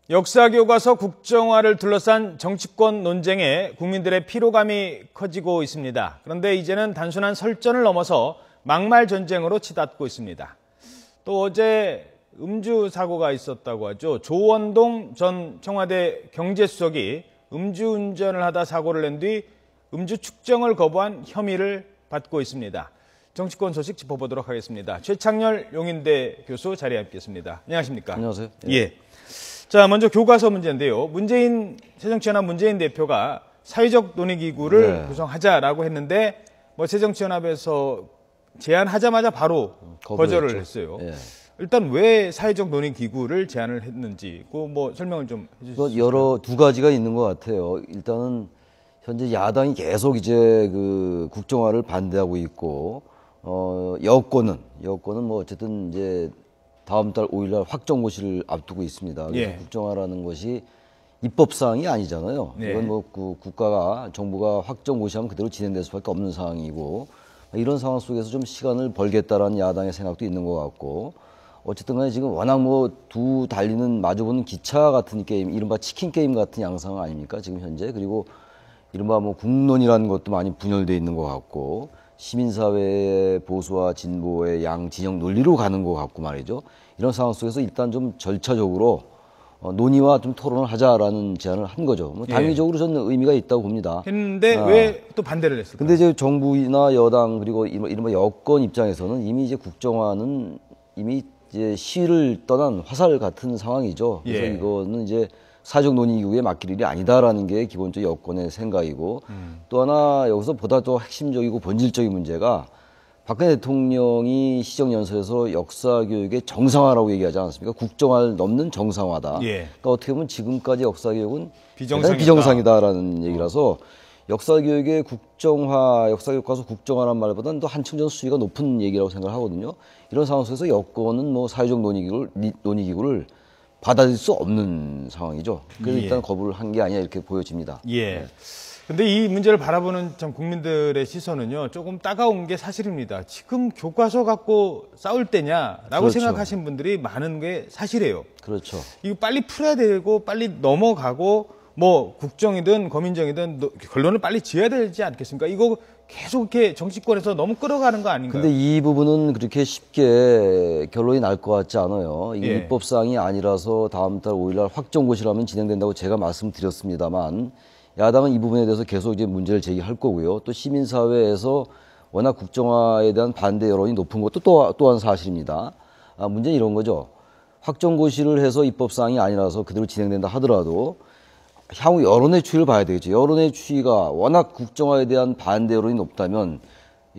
역사 교과서 국정화를 둘러싼 정치권 논쟁에 국민들의 피로감이 커지고 있습니다. 그런데 이제는 단순한 설전을 넘어서 막말 전쟁으로 치닫고 있습니다. 또 어제 음주 사고가 있었다고 하죠. 조원동 전 청와대 경제수석이 음주운전을 하다 사고를 낸 뒤 음주 측정을 거부한 혐의를 받고 있습니다. 정치권 소식 짚어보도록 하겠습니다. 최창렬 용인대 교수 자리에 앉겠습니다. 안녕하십니까? 안녕하세요. 예. 자, 먼저 교과서 문제인데요. 새정치연합 문재인 대표가 사회적 논의기구를 구성하자라고 했는데 새정치연합에서 제안하자마자 바로 거절을 했어요. 예. 일단 왜 사회적 논의기구를 제안을 했는지 설명을 좀 해주시죠. 두 가지가 있는 것 같아요. 일단은 현재 야당이 계속 이제 국정화를 반대하고 있고 여권은 어쨌든 이제 다음 달 5일날 확정고시를 앞두고 있습니다. 그래서 예. 국정화라는 것이 입법사항이 아니잖아요. 예. 이건 정부가 확정고시하면 그대로 진행될 수밖에 없는 상황이고, 이런 상황 속에서 좀 시간을 벌겠다라는 야당의 생각도 있는 것 같고, 어쨌든 간에 지금 워낙 두 달리는 마주보는 기차 같은 게임, 이른바 치킨 게임 같은 양상 아닙니까? 지금 현재. 그리고 이른바 국론이라는 것도 많이 분열되어 있는 것 같고, 시민사회의 보수와 진보의 양 진영 논리로 가는 것 같고 말이죠. 이런 상황 속에서 일단 좀 절차적으로 논의와 좀 토론을 하자라는 제안을 한 거죠. 당위적으로 저는 의미가 있다고 봅니다. 했는데 왜 또 반대를 했을까요? 근데 이제 정부나 여당 그리고 이른바 여권 입장에서는 이미 이제 국정화는 이미 이제 시위를 떠난 화살 같은 상황이죠. 그래서 예. 이거는 이제 사회적 논의기구에 맡길 일이 아니다라는 게 기본적으로 여권의 생각이고, 또 하나 여기서 보다 더 핵심적이고 본질적인 문제가 박근혜 대통령이 시정연설에서 역사교육의 정상화라고 얘기하지 않았습니까? 국정화를 넘는 정상화다. 예. 그러니까 어떻게 보면 지금까지 역사교육은 비정상이다라는 얘기라서 역사교육의 국정화, 역사교과서 국정화라는 말보다는 더 한층 더 수위가 높은 얘기라고 생각하거든요. 이런 상황 속에서 여권은 사회적 논의기구를 받아들일 수 없는 상황이죠. 그래서 일단 거부를 한 게 아니야 이렇게 보여집니다. 예. 근데 이 문제를 바라보는 국민들의 시선은요, 조금 따가운 게 사실입니다. 지금 교과서 갖고 싸울 때냐라고 그렇죠. 생각하시는 분들이 많은 게 사실이에요. 그렇죠. 이거 빨리 풀어야 되고 빨리 넘어가고 국정이든 거민정이든 결론을 빨리 지어야 되지 않겠습니까? 이거 계속 이렇게 정치권에서 너무 끌어가는 거 아닌가요? 근데 이 부분은 그렇게 쉽게 결론이 날 것 같지 않아요. 이게 예. 입법사항이 아니라서 다음 달 5일날 확정고시라면 진행된다고 제가 말씀드렸습니다만, 야당은 이 부분에 대해서 계속 이제 문제를 제기할 거고요. 또 시민사회에서 워낙 국정화에 대한 반대 여론이 높은 것도 또한 사실입니다. 문제는 이런 거죠. 확정고시를 해서 입법사항이 아니라서 그대로 진행된다 하더라도 향후 여론의 추이를 봐야 되겠죠. 여론의 추이가 워낙 국정화에 대한 반대 여론이 높다면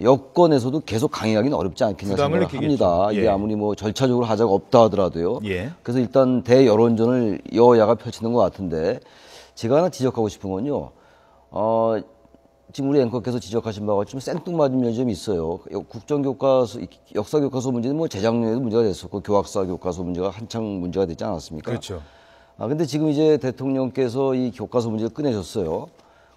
여권에서도 계속 강행하기는 어렵지 않겠냐 생각을 합니다. 예. 이게 아무리 절차적으로 하자가 없다 하더라도요. 예. 그래서 일단 대여론전을 여야가 펼치는 것 같은데, 제가 하나 지적하고 싶은 건요. 지금 우리 앵커께서 지적하신 바와 좀 생뚱맞은 면이 좀 있어요. 역사교과서 문제는 재작년에도 문제가 됐었고, 교학사 교과서 문제가 한창 문제가 됐지 않았습니까? 그렇죠. 근데 지금 이제 대통령께서 이 교과서 문제를 꺼내셨어요.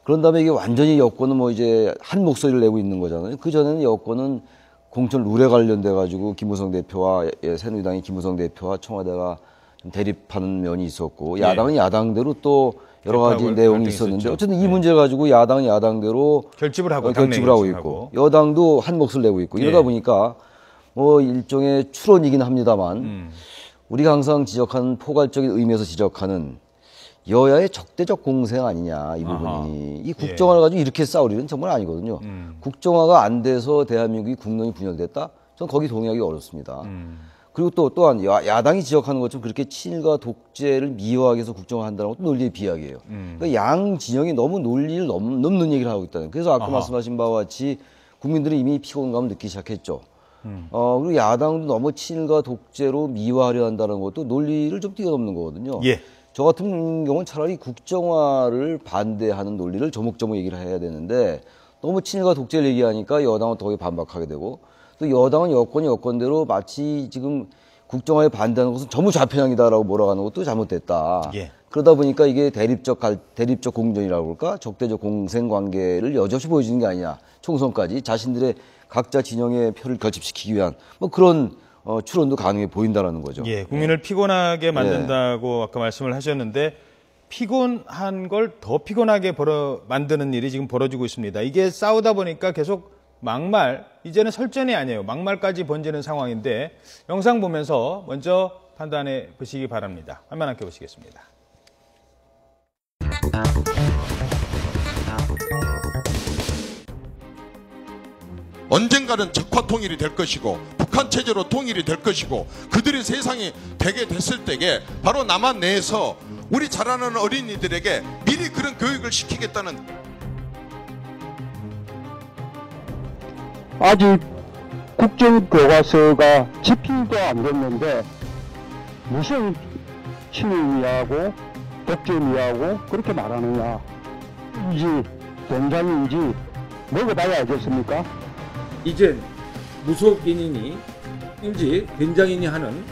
그런 다음에 이게 완전히 여권은 이제 한 목소리를 내고 있는 거잖아요. 그전에는 여권은 공천 룰에 관련돼가지고 김무성 대표와 새누리당의 김무성 대표와 청와대가 좀 대립하는 면이 있었고, 야당은 야당대로 또 여러 가지 내용이 있었는데, 어쨌든 이 문제를 가지고 야당은 야당대로 결집을 하고 있고, 여당도 한 몫을 내고 있고, 이러다 보니까 일종의 추론이긴 합니다만, 우리가 항상 지적하는 포괄적인 의미에서 지적하는 여야의 적대적 공생 아니냐, 이 부분이. 이 국정화를 가지고 이렇게 싸울 일은 정말 아니거든요. 국정화가 안 돼서 대한민국이 국론이 분열됐다? 전 거기 동의하기 어렵습니다. 그리고 또한 야당이 지적하는 것처럼 그렇게 친일과 독재를 미화하기 위해서 국정화를 한다는 것도 논리의 비약이에요. 그러니까 양 진영이 너무 논리를 넘는 얘기를 하고 있다는. 그래서 아까 말씀하신 바와 같이 국민들이 이미 피곤감을 느끼기 시작했죠. 그리고 야당도 너무 친일과 독재로 미화하려 한다는 것도 논리를 좀 뛰어넘는 거거든요. 예. 저 같은 경우는 차라리 국정화를 반대하는 논리를 조목조목 얘기를 해야 되는데, 너무 친일과 독재를 얘기하니까 여당은 더 반박하게 되고, 또 여당은 여권대로 마치 지금 국정화에 반대하는 것은 전부 좌편향이다라고 몰아가는 것도 잘못됐다. 예. 그러다 보니까 이게 대립적 공전이라고 그럴까? 적대적 공생 관계를 여지없이 보여주는 게 아니냐. 총선까지 자신들의 각자 진영의 표를 결집시키기 위한 그런 추론도 가능해 보인다라는 거죠. 예, 국민을 피곤하게 만든다고 아까 말씀을 하셨는데 피곤한 걸 더 피곤하게 만드는 일이 지금 벌어지고 있습니다. 이게 싸우다 보니까 계속 막말, 이제는 설전이 아니에요. 막말까지 번지는 상황인데 영상 보면서 먼저 판단해 보시기 바랍니다. 화면 함께 보시겠습니다. 언젠가는 적화 통일이 될 것이고 북한 체제로 통일이 될 것이고 그들의 세상이 되게 됐을 때에 바로 남한 내에서 우리 자라는 어린이들에게 미리 그런 교육을 시키겠다는 아직 국정교과서가 집필도 안 됐는데 무슨 친일이하고 독재미하고 그렇게 말하느냐. 인지 된장인지 먹어봐야 알겠습니까? 이젠 무속인이니 인지 된장이니 하는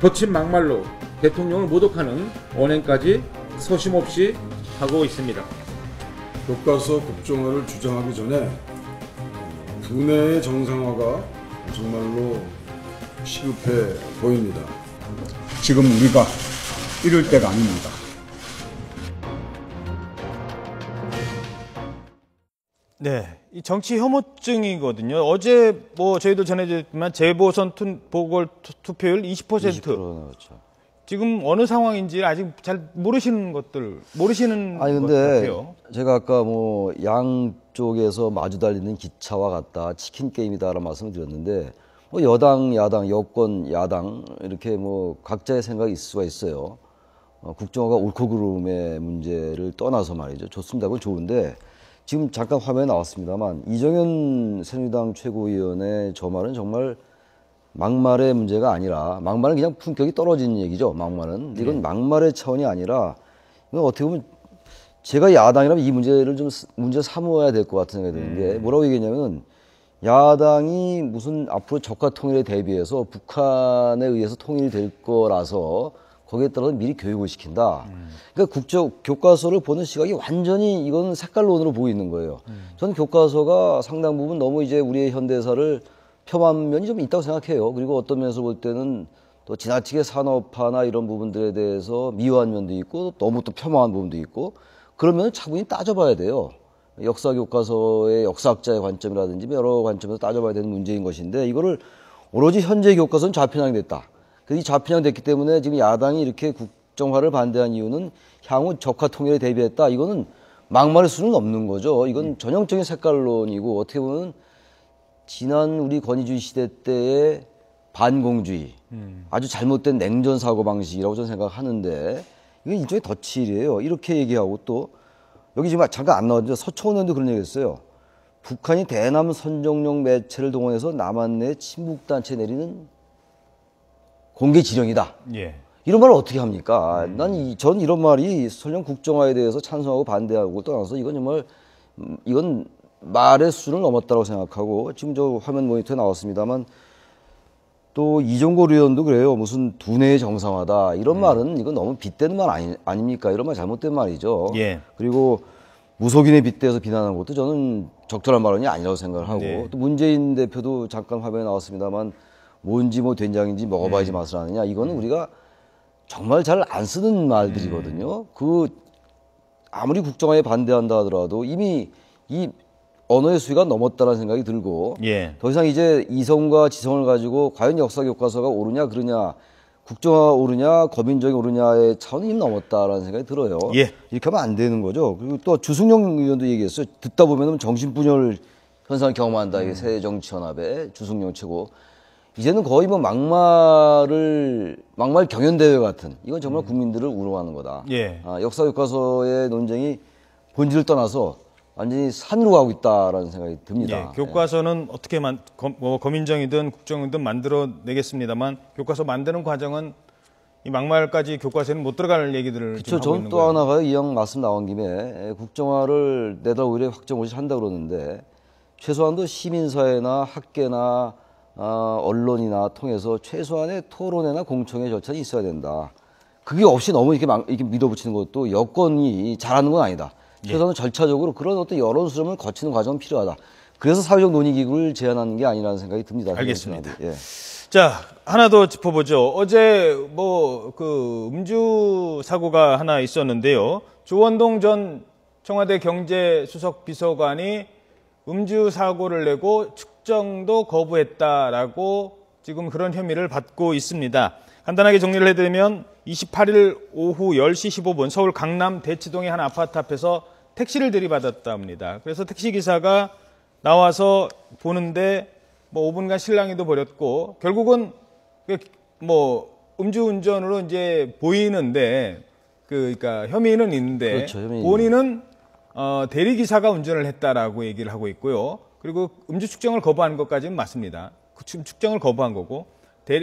거친 막말로 대통령을 모독하는 언행까지 서심없이 하고 있습니다. 교과서 국정화를 주장하기 전에 국내의 정상화가 정말로 시급해 보입니다. 지금 우리가 이럴 때가 아닙니다. 네, 이 정치 혐오증이거든요. 어제 뭐 저희도 전해드렸지만 재보선 보궐 투표율 20%. 나왔죠. 지금 어느 상황인지 아직 잘 모르시는 것 아니 것 근데 같아요. 제가 아까 뭐 양쪽에서 마주 달리는 기차와 같다, 치킨 게임이다라는 말씀을 드렸는데 뭐 여당, 야당, 여권, 야당 이렇게 뭐 각자의 생각이 있을 수가 있어요. 국정화가 옳고 그름의 문제를 떠나서 말이죠. 좋습니다. 그건 좋은데 지금 잠깐 화면에 나왔습니다만 이정현 새누리당 최고위원의 저 말은 정말 막말의 문제가 아니라 막말은 그냥 품격이 떨어지는 얘기죠. 막말은 이건 막말의 차원이 아니라 이건 어떻게 보면 제가 야당이라면 이 문제를 좀 문제 삼아야 될 것 같은 생각이 드는 게 뭐라고 얘기했냐면 야당이 무슨 앞으로 적화 통일에 대비해서 북한에 의해서 통일될 거라서 거기에 따라서 미리 교육을 시킨다. 그러니까 교과서를 보는 시각이 완전히 이건 색깔론으로 보이는 거예요. 저는 교과서가 상당 부분 너무 이제 우리의 현대사를 폄하한 면이 좀 있다고 생각해요. 그리고 어떤 면에서 볼 때는 또 지나치게 산업화나 이런 부분들에 대해서 미화한 면도 있고 너무 또 폄하한 부분도 있고 그러면 차분히 따져봐야 돼요. 역사 교과서의 역사학자의 관점이라든지 여러 관점에서 따져봐야 되는 문제인 것인데 이거를 오로지 현재 교과서는 좌편향이 됐다. 이 좌편향 됐기 때문에 지금 야당이 이렇게 국정화를 반대한 이유는 향후 적화 통일에 대비했다. 이거는 막말일 수는 없는 거죠. 이건 전형적인 색깔론이고 어떻게 보면 지난 우리 권위주의 시대 때의 반공주의, 아주 잘못된 냉전 사고 방식이라고 저는 생각하는데 이게 일종의 덧칠이에요. 이렇게 얘기하고 또 여기 지금 잠깐 안 나왔는데 서청원 의원도 그런 얘기했어요. 북한이 대남 선정용 매체를 동원해서 남한 내 친북단체 내리는 공개 지령이다. 예. 이런 말을 어떻게 합니까? 전 이런 말이 설령 국정화에 대해서 찬성하고 반대하고 떠나서 이건 정말 이건 말의 수를 넘었다고 생각하고 지금 저 화면 모니터에 나왔습니다만 또 이종걸 의원도 그래요. 무슨 두뇌의 정상화다. 이런 말은 이건 너무 빗대는 말 아닙니까? 이런 말 잘못된 말이죠. 예. 그리고 무속인에 빗대서 비난하는 것도 저는 적절한 발언이 아니라고 생각을 하고 네. 또 문재인 대표도 잠깐 화면에 나왔습니다만 뭔지 뭐 된장인지 먹어봐야지 맛을 아느냐. 이거는 우리가 정말 잘 안 쓰는 말들이거든요. 아무리 국정화에 반대한다 하더라도 이미 이 언어의 수위가 넘었다는 생각이 들고 예. 더 이상 이제 이성과 지성을 가지고 과연 역사 교과서가 옳으냐 그러냐 국정화 옳으냐 거민정이 옳으냐의 차원이 이미 넘었다라는 생각이 들어요. 예. 이렇게 하면 안 되는 거죠. 그리고 또 주승용 의원도 얘기했어요. 듣다 보면 정신분열 현상을 경험한다. 이게 새정치연합의 주승용 최고. 이제는 거의 뭐 막말 경연대회 같은 이건 정말 국민들을 우롱하는 거다. 예. 역사 교과서의 논쟁이 본질을 떠나서 완전히 산으로 가고 있다라는 생각이 듭니다. 예, 교과서는 어떻게 거민정이든 국정이든 만들어내겠습니다만 교과서 만드는 과정은 이 막말까지 교과서에는 못 들어갈 얘기들을 그렇죠. 지금 하고 있는 저는 또 거예요. 하나가 이왕 말씀 나온 김에 국정화를 내달 5일에 확정 한다 그러는데 최소한도 시민사회나 학계나 언론이나 통해서 최소한의 토론회나 공청회 절차가 있어야 된다. 그게 없이 너무 이렇게 밀어붙이는 것도 여건이 잘하는 건 아니다. 최소한 절차적으로 그런 어떤 여론 수렴을 거치는 과정은 필요하다. 그래서 사회적 논의기구를 제안하는 게 아니라는 생각이 듭니다. 알겠습니다. 예. 자, 하나 더 짚어보죠. 어제 음주 사고가 하나 있었는데요. 조원동 전 청와대 경제수석 비서관이 음주 사고를 내고 측정도 거부했다라고 지금 그런 혐의를 받고 있습니다. 간단하게 정리를 해드리면 28일 오후 10시 15분 서울 강남 대치동의 한 아파트 앞에서 택시를 들이받았답니다. 그래서 택시기사가 나와서 보는데 5분간 실랑이도 벌였고 결국은 음주운전으로 이제 보이는데 그러니까 혐의는 있는데 그렇죠, 본인은 대리기사가 운전을 했다라고 얘기를 하고 있고요. 그리고 음주 측정을 거부한 것까지는 맞습니다. 측정을 거부한 거고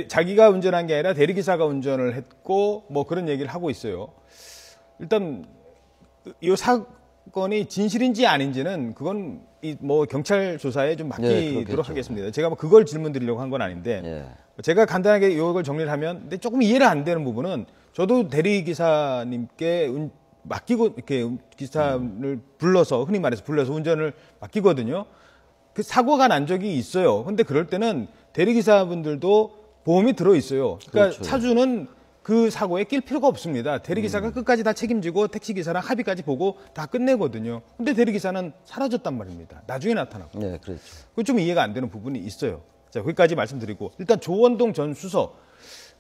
자기가 운전한 게 아니라 대리기사가 운전을 했고 그런 얘기를 하고 있어요. 일단 이 사건이 진실인지 아닌지는 그건 경찰 조사에 좀 맡기도록 하겠습니다. 제가 그걸 질문 드리려고 한 건 아닌데 제가 간단하게 이걸 정리를 하면 근데 조금 이해를 안 되는 부분은 저도 대리기사님께 맡기고 이렇게 기사를 불러서 흔히 말해서 운전을 맡기거든요. 그 사고가 난 적이 있어요. 근데 그럴 때는 대리기사분들도 보험이 들어 있어요. 그러니까 그렇죠. 차주는 그 사고에 낄 필요가 없습니다. 대리기사가 끝까지 다 책임지고 택시기사랑 합의까지 보고 다 끝내거든요. 근데 대리기사는 사라졌단 말입니다. 나중에 나타나고. 네, 그렇죠. 그건 좀 이해가 안 되는 부분이 있어요. 자, 거기까지 말씀드리고 일단 조원동 전 수석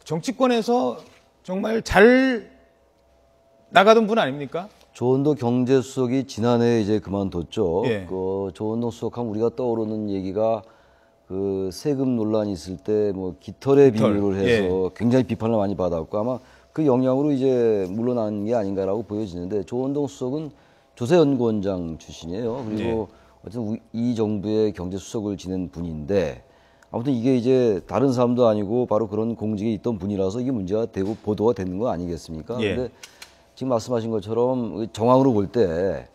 정치권에서 정말 잘 나가던 분 아닙니까? 조원동 경제수석이 지난해 이제 그만뒀죠. 예. 조원동 수석하면 우리가 떠오르는 얘기가 그 세금 논란이 있을 때 깃털의 비유를 해서 굉장히 비판을 많이 받았고 아마 그 영향으로 이제 물러난 게 아닌가라고 보여지는데 조원동 수석은 조세연구원장 출신이에요. 그리고 어쨌든 이 정부의 경제수석을 지낸 분인데 아무튼 이게 이제 다른 사람도 아니고 바로 그런 공직에 있던 분이라서 이게 문제가 되고 보도가 되는 거 아니겠습니까? 그런데 지금 말씀하신 것처럼 정황으로 볼 때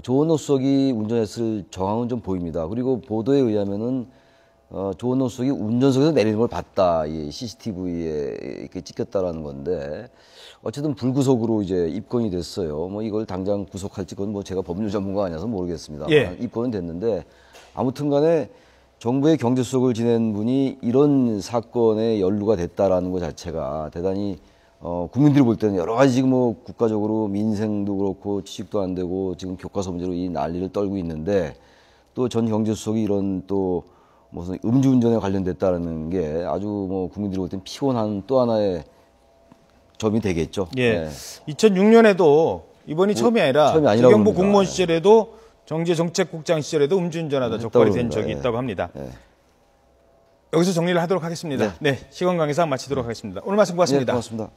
조원동 수석이 운전했을 정황은 좀 보입니다. 그리고 보도에 의하면은 조원동 수석이 운전석에서 내리는 걸 봤다. 이 CCTV에 이렇게 찍혔다라는 건데 어쨌든 불구속으로 이제 입건이 됐어요. 이걸 당장 구속할지 그건 제가 법률 전문가 아니라서 모르겠습니다. 입건은 됐는데 아무튼간에 정부의 경제수석을 지낸 분이 이런 사건에 연루가 됐다라는 것 자체가 대단히 국민들이 볼 때는 여러 가지 지금 국가적으로 민생도 그렇고 취직도 안 되고 지금 교과서 문제로 이 난리를 떨고 있는데 또 전 경제수석이 이런 또 무슨 음주운전에 관련됐다는 게 아주 국민들이 볼 땐 피곤한 또 하나의 점이 되겠죠. 2006년에도 이번이 처음이 아니라 기경부 봅니다. 공무원 시절에도 정제정책국장 시절에도 음주운전하다 적발이 된 적이 있다고 합니다. 여기서 정리를 하도록 하겠습니다. 시간 관계상 마치도록 하겠습니다. 오늘 말씀 고맙습니다. 고맙습니다.